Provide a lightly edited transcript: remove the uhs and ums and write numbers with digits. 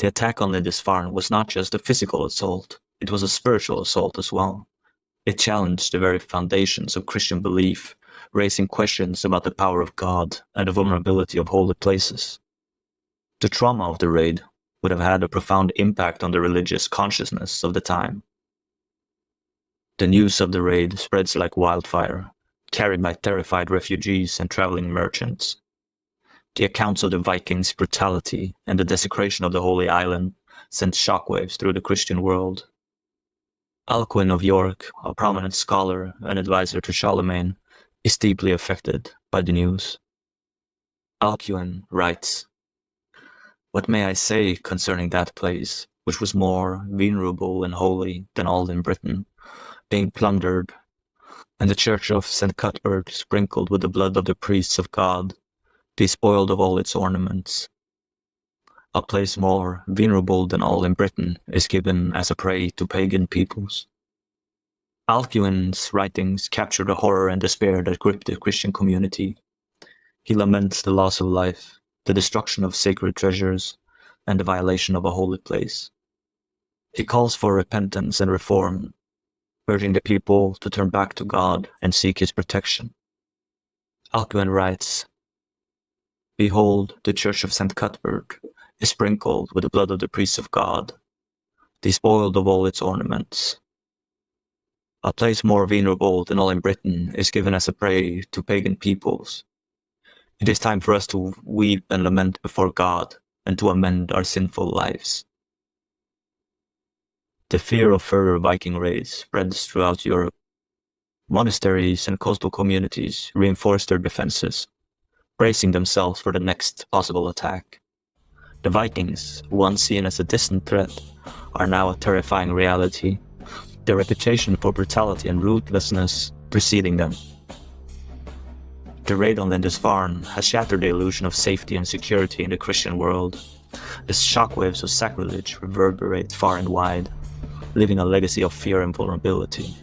The attack on Lindisfarne was not just a physical assault, it was a spiritual assault as well. It challenged the very foundations of Christian belief, raising questions about the power of God and the vulnerability of holy places. The trauma of the raid would have had a profound impact on the religious consciousness of the time. The news of the raid spreads like wildfire, carried by terrified refugees and traveling merchants. The accounts of the Vikings' brutality and the desecration of the Holy Island sent shockwaves through the Christian world. Alcuin of York, a prominent scholar and advisor to Charlemagne, is deeply affected by the news. Alcuin writes, "What may I say concerning that place, which was more venerable and holy than all in Britain, being plundered, and the church of St. Cuthbert sprinkled with the blood of the priests of God, despoiled of all its ornaments. A place more venerable than all in Britain is given as a prey to pagan peoples." Alcuin's writings capture the horror and despair that gripped the Christian community. He laments the loss of life, the destruction of sacred treasures, and the violation of a holy place. He calls for repentance and reform, urging the people to turn back to God and seek His protection. Alcuin writes, "Behold, the church of St. Cuthbert is sprinkled with the blood of the priests of God, despoiled of all its ornaments. A place more venerable than all in Britain is given as a prey to pagan peoples. It is time for us to weep and lament before God and to amend our sinful lives." The fear of further Viking raids spreads throughout Europe. Monasteries and coastal communities reinforce their defenses, bracing themselves for the next possible attack. The Vikings, once seen as a distant threat, are now a terrifying reality, their reputation for brutality and ruthlessness preceding them. The raid on Lindisfarne has shattered the illusion of safety and security in the Christian world. The shockwaves of sacrilege reverberate far and wide, leaving a legacy of fear and vulnerability.